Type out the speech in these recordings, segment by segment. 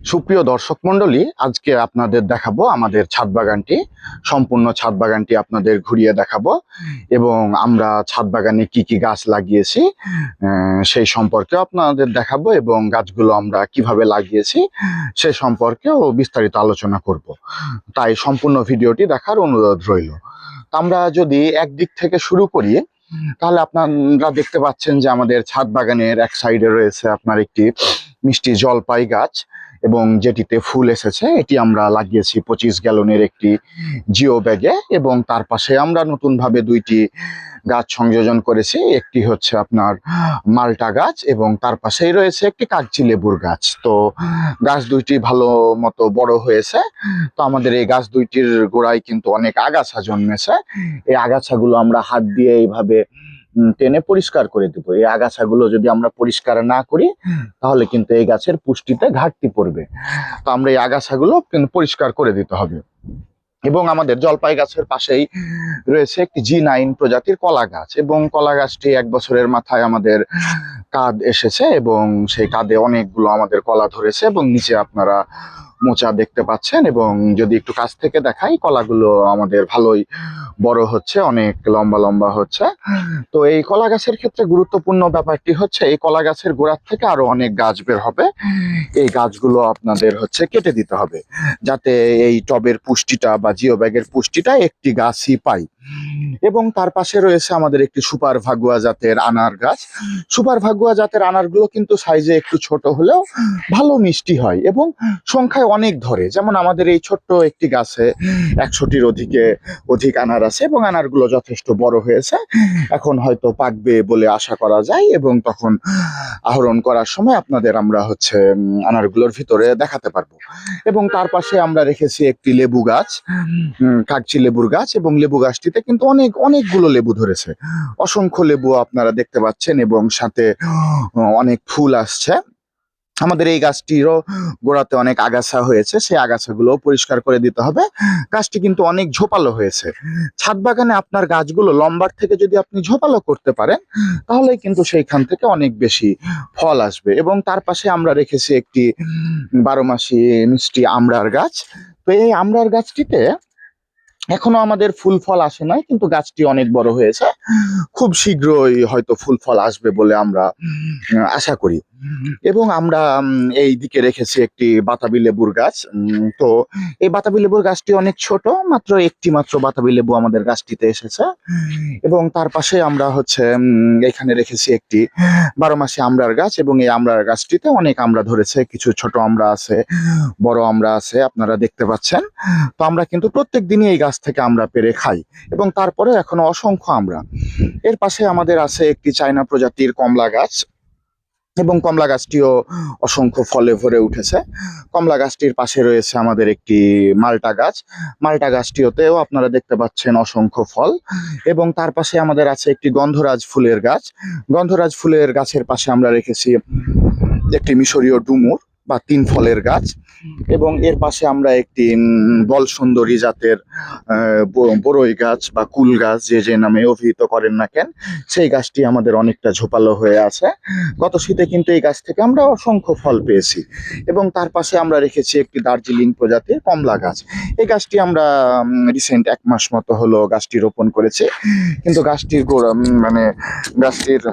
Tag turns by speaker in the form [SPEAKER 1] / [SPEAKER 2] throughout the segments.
[SPEAKER 1] সুপ্রিয় দর্শক মণ্ডলী, আজকে আপনাদের দেখাবো আমাদের ছাদ বাগানটি। সম্পূর্ণ ছাদ বাগানটি আপনাদের ঘুরিয়ে দেখাবো এবং আমরা ছাদ বাগানে কি কি গাছ লাগিয়েছি সেই সম্পর্কে আপনাদের দেখাবো এবং গাছগুলো আমরা কিভাবে লাগিয়েছি সে সম্পর্কেও বিস্তারিত আলোচনা করব। তাই সম্পূর্ণ ভিডিওটি দেখার অনুরোধ রইল। আমরা যদি একদিক থেকে শুরু করি, তাহলে আপনারা দেখতে পাচ্ছেন যে আমাদের ছাদ বাগানের এক সাইডে রয়েছে আপনার একটি মিষ্টি জলপাই গাছ এবং যেটিতে ফুল এসেছে। এটি আমরা লাগিয়েছি 25 গ্যালনের একটি জিও ব্যাগে এবং তার পাশে আমরা নতুন ভাবে দুইটি গাছ সংযোজন করেছি। একটি হচ্ছে আপনার মালটা গাছ এবং তার পাশেই রয়েছে একটি কাগজি লেবুর গাছ। তো গাছ দুইটি ভালো মতো বড় হয়েছে। তো আমাদের এই গাছ দুইটির গোড়ায় কিন্তু অনেক আগাছা জন্মেছে। এই আগাছাগুলো আমরা হাত দিয়ে এইভাবে টেনে পরিষ্কার করে দেব। এই আগাছাগুলো যদি আমরা পরিষ্কার না করি তাহলে কিন্তু এই গাছের পুষ্টিতে ঘাটতি পড়বে। তো আমরা এই আগাছাগুলো কিন্তু পরিষ্কার করে দিতে হবে। এবং আমাদের জলপাই গাছের পাশেই রয়েছে একটি G9 প্রজাতির কলা গাছ এবং কলা গাছটি 1 বছরের মাথায় আমাদের কাঁদ এসেছে এবং সেই কাঁধে অনেকগুলো আমাদের কলা ধরেছে এবং নিচে আপনারা মোচা দেখতে পাচ্ছেন। এবং যদি একটু কাছ থেকে দেখাই, কলাগুলো আমাদের ভালোই বড় হচ্ছে, অনেক লম্বা লম্বা হচ্ছে। তো এই কলা গাছের ক্ষেত্রে গুরুত্বপূর্ণ ব্যাপারটি হচ্ছে এই কলা গাছের গোড়ার থেকে আরো অনেক গাছ বের হবে। এই গাছগুলো আপনাদের হচ্ছে কেটে দিতে হবে যাতে এই টবের পুষ্টিটা বা জিও ব্যাগের পুষ্টিটা একটি গাছই পাই। এবং তার পাশে রয়েছে আমাদের একটি সুপার ভাগুয়া জাতের আনার গাছ। সুপার ভাগুয়া জাতের আনারগুলো কিন্তু সাইজে একটু ছোট হলেও ভালো মিষ্টি হয় এবং সংখ্যায় অনেক ধরে। যেমন আমাদের এই ছোট্ট একটি গাছে 100টির অধিক আনার আছে এবং আনারগুলো যথেষ্ট বড় হয়েছে। এখন হয়তো পাকবে বলে আশা করা যায় এবং তখন আহরণ করার সময় আপনাদের আমরা হচ্ছে আনারগুলোর ভিতরে দেখাতে পারবো। এবং তার পাশে আমরা রেখেছি একটি লেবু গাছ, কাগজি লেবুর গাছ, এবং লেবু গাছটিতে কিন্তু অনেকগুলো লেবু ধরেছে। অসংখ্য লেবু আপনারা দেখতে পাচ্ছেন এবং সাথে অনেক ফুল আসছে। আমাদের এই গাছটিরও গোড়াতে অনেক আগাছা হয়েছে, সেই আগাছাগুলো পরিষ্কার করে দিতে হবে। গাছটি কিন্তু অনেক ঝোপালো হয়েছে। ছাদ বাগানে আপনার গাছগুলো লম্বার থেকে যদি আপনি ঝোপালো করতে পারেন তাহলে কিন্তু সেইখান থেকে অনেক বেশি ফল আসবে। এবং তার পাশে আমরা রেখেছি একটি 12 মাসি মিষ্টি আমড়ার গাছ। তো এই আমড়ার গাছটিতে এখনো আমাদের ফুল ফল আসে নাই, কিন্তু গাছটি অনেক বড় হয়েছে। খুব শীঘ্রই হয়তো ফুল ফল আসবে বলে আমরা আশা করি। এবং আমরা এই দিকে রেখেছি একটি বাতাবি লেবুর গাছ। তো এই বাতাবি লেবুর গাছটি অনেক ছোট, মাত্র একটি মাত্র বাতাবি লেবু আমাদের গাছটিতে এসেছে। এবং তার পাশে আমরা হচ্ছে এখানে রেখেছি একটি 12 মাসি আমড়ার গাছ এবং এই আমড়ার গাছটিতে অনেক আমড়া ধরেছে। কিছু ছোট আমড়া আছে, বড় আমড়া আছে, আপনারা দেখতে পাচ্ছেন। তো আমরা কিন্তু প্রত্যেক দিনই এই গাছ থেকে আমড়া পেড়ে খাই এবং তারপরে এখনো অসংখ্য আমড়া। এর পাশে আমাদের আছে একটি চায়না প্রজাতির কমলা গাছ এবং কমলা গাছটিও অসংখ্য ফলে ভরে উঠেছে। কমলা গাছটির পাশে রয়েছে আমাদের একটি মালটা গাছ। মালটা গাছটিওতেও আপনারা দেখতে পাচ্ছেন অসংখ্য ফল। এবং তার পাশে আমাদের আছে একটি গন্ধরাজ ফুলের গাছ। গন্ধরাজ ফুলের গাছের পাশে আমরা রেখেছি একটি মিশরীয় ডুমুর বা 3 ফলের গাছ। এবং এর পাশে আমরা একটি বল সুন্দরী জাতের বড়ই গাছ বা কুল গাছ, যে নামে অভিহিত করেন না কেন, সেই গাছটি আমাদের অনেকটা ঝোপালো হয়ে আছে। গত শীতে কিন্তু এই গাছ থেকে আমরা অসংখ্য ফল পেয়েছি। এবং তার পাশে আমরা রেখেছি একটি দার্জিলিং প্রজাতির কমলা গাছ। এই গাছটি আমরা রিসেন্ট 1 মাস মতো হলো গাছটি রোপণ করেছি, কিন্তু গাছটির গোড়া গাছটির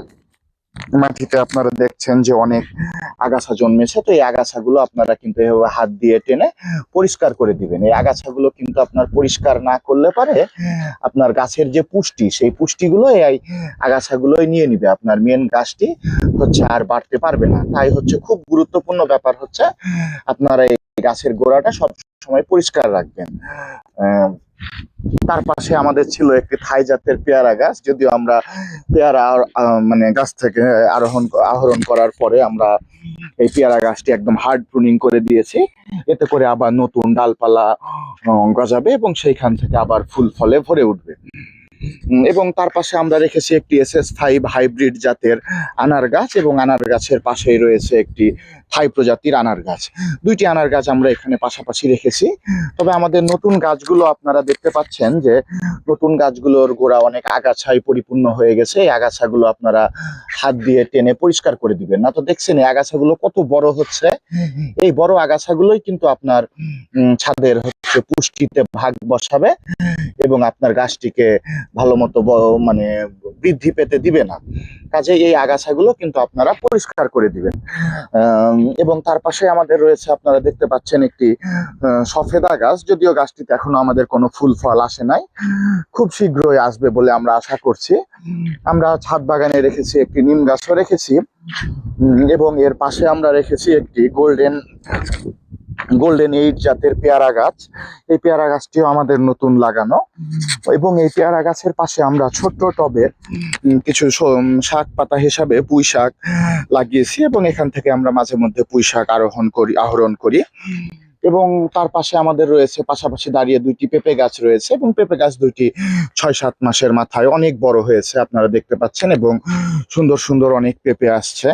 [SPEAKER 1] মাটিতে আপনারা দেখছেন যে অনেক আগাছা জন্মেছে। তো এই আগাছাগুলো আপনারা কিন্তু এভাবে হাত দিয়ে টেনে পরিষ্কার করে দিবেন। এই আগাছাগুলো কিন্তু আপনার পরিষ্কার না করলে পারে আপনার গাছের যে পুষ্টি, সেই পুষ্টিগুলো এই আগাছাগুলোই নিয়ে নিবে, আপনার মেন গাছটি হচ্ছে আর বাড়তে পারবে না। তাই হচ্ছে খুব গুরুত্বপূর্ণ ব্যাপার হচ্ছে আপনারা এই গাছের গোড়াটা সব সময় পরিষ্কার রাখবেন। তার পাশে আমাদের ছিল একটি থাই জাতের পেয়ারা গাছ। যদিও আমরা পেয়ারা মানে গাছ থেকে আহরণ করার পরে আমরা এই পেয়ারা গাছটি একদম হার্ড প্রুনিং করে দিয়েছি। এতে করে আবার নতুন ডালপালা গজাবে এবং সেইখান থেকে আবার ফুল ফলে ভরে উঠবে। এবং তার পাশে আমরা রেখেছি একটি SS5 হাইব্রিড জাতের আনার গাছ, এবং আনার গাছের পাশেই রয়েছে একটি থাই প্রজাতির আনার গাছ। দুইটি আনার গাছ আমরা এখানে পাশাপাশি রেখেছি। তবে আমাদের নতুন গাছগুলো আপনারা দেখতে পাচ্ছেন যে নতুন গাছগুলোর গোড়া অনেক আগাছায় পরিপূর্ণ হয়ে গেছে। এই আগাছাগুলো আপনারা হাত দিয়ে টেনে পরিষ্কার করে দিবেন না। তো দেখছেন এই আগাছাগুলো কত বড় হচ্ছে। এই বড় আগাছাগুলোই কিন্তু আপনার ছাদের হচ্ছে পুষ্টিতে ভাগ বসাবে এবং আপনার গাছটিকে ভালো মতো মানে বৃদ্ধি পেতে দিবে না। কাজে এই আগাছাগুলো কিন্তু আপনারা পরিষ্কার করে দিবেন। এবং তার পাশে আমাদের রয়েছে, আপনারা দেখতে পাচ্ছেন, একটি সফেদা গাছ। যদিও গাছটিতে এখনো আমাদের কোনো ফুল ফল আসে নাই, খুব শীঘ্রই আসবে বলে আমরা আশা করছি। আমরা ছাদ বাগানে রেখেছি একটি নিম গাছও রেখেছি, এবং এর পাশে আমরা রেখেছি একটি গোল্ডেন 8 জাতের পেয়ারা গাছ। এই পেয়ারা গাছটিও আমাদের নতুন লাগানো, এবং এই পেয়ারা গাছের পাশে আমরা ছোট্ট টবে কিছু শাক পাতা হিসাবে পুঁই শাক লাগিয়েছি, এবং এখান থেকে আমরা মাঝে মধ্যে পুঁই শাক আহরণ করি। এবং তার পাশে আমাদের রয়েছে পাশাপাশি দাঁড়িয়ে দুইটি পেঁপে গাছ রয়েছে, এবং পেঁপে গাছ দুইটি 6-7 মাসের মাথায় অনেক বড় হয়েছে, আপনারা দেখতে পাচ্ছেন, এবং সুন্দর সুন্দর অনেক পেঁপে আসছে।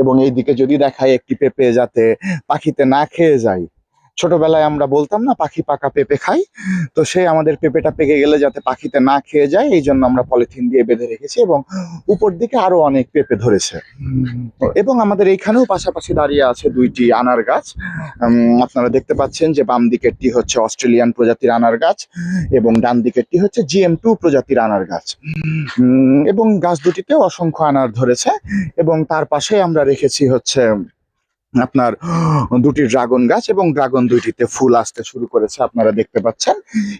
[SPEAKER 1] এবং এইদিকে যদি দেখায় একটি পেঁপে যাতে পাখিতে না খেয়ে যায়, ছোটবেলায় আমরা বলতাম না পাখি পাকা পেঁপে খাই, তো সেই আমাদের পেঁপেটা পেকে গেলে যাতে পাখিতে না খেয়ে যায় এই জন্য আমরা পলিথিন দিয়ে বেঁধে রেখেছি, এবং উপর দিকে আরো অনেক পেঁপে ধরেছে। এবং আমাদের এইখানেও পাশাপাশি দাঁড়িয়ে আছে দুইটি আনার গাছ। আপনারা দেখতে পাচ্ছেন যে বাম দিকেরটি হচ্ছে অস্ট্রেলিয়ান প্রজাতির আনার গাছ, এবং ডান দিকেরটি হচ্ছে GM2 প্রজাতির আনার গাছ। এবং গাছ দুটিতেও অসংখ্য আনার ধরেছে। এবং তার পাশে আমরা রেখেছি হচ্ছে আপনার দুটি ড্রাগন গাছ, এবং ড্রাগন দুইটিতে ফুল আসতে শুরু করেছে, আপনারা দেখতে পাচ্ছেন।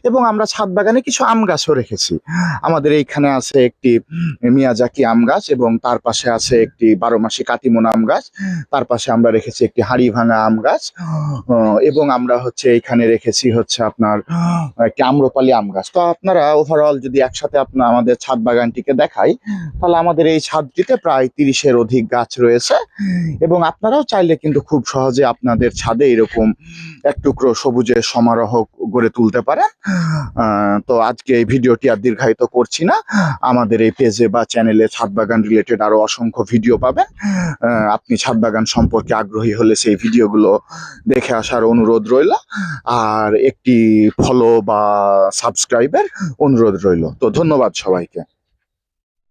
[SPEAKER 1] এবং আমরা ছাদ বাগানে কিছু আম গাছও রেখেছি। আমাদের এইখানে আছে একটি মিয়াজাকি আম গাছ, এবং তার পাশে আছে একটি 12 মাসি কাটিমন আম গাছ। তার পাশে আমরা রেখেছি একটি হাড়ি ভাঙা আম গাছ, এবং আমরা হচ্ছে এইখানে রেখেছি হচ্ছে আপনার একটি আম্রপালি আম গাছ। তো আপনারা ওভারঅল যদি একসাথে আমাদের ছাদ বাগানটিকে দেখাই, তাহলে আমাদের এই ছাদটিতে প্রায় 30-এর অধিক গাছ রয়েছে, এবং আপনারাও চাইলে কিন্তু খুব সহজে আপনাদের ছাদে এরকম এক টুকরো সবুজের সমারোহ গড়ে তুলতে পারেন। তো আজকে এই ভিডিওটি আর দীর্ঘায়িত করছি না। আমাদের এই পেজে বা চ্যানেলে ছাদ বাগান রিলেটেড আরো অসংখ্য ভিডিও পাবেন। আপনি ছাদ বাগান সম্পর্কে আগ্রহী হলে সেই ভিডিওগুলো দেখে আসার অনুরোধ রইল, আর একটি ফলো বা সাবস্ক্রাইবের অনুরোধ রইল। তো ধন্যবাদ সবাইকে।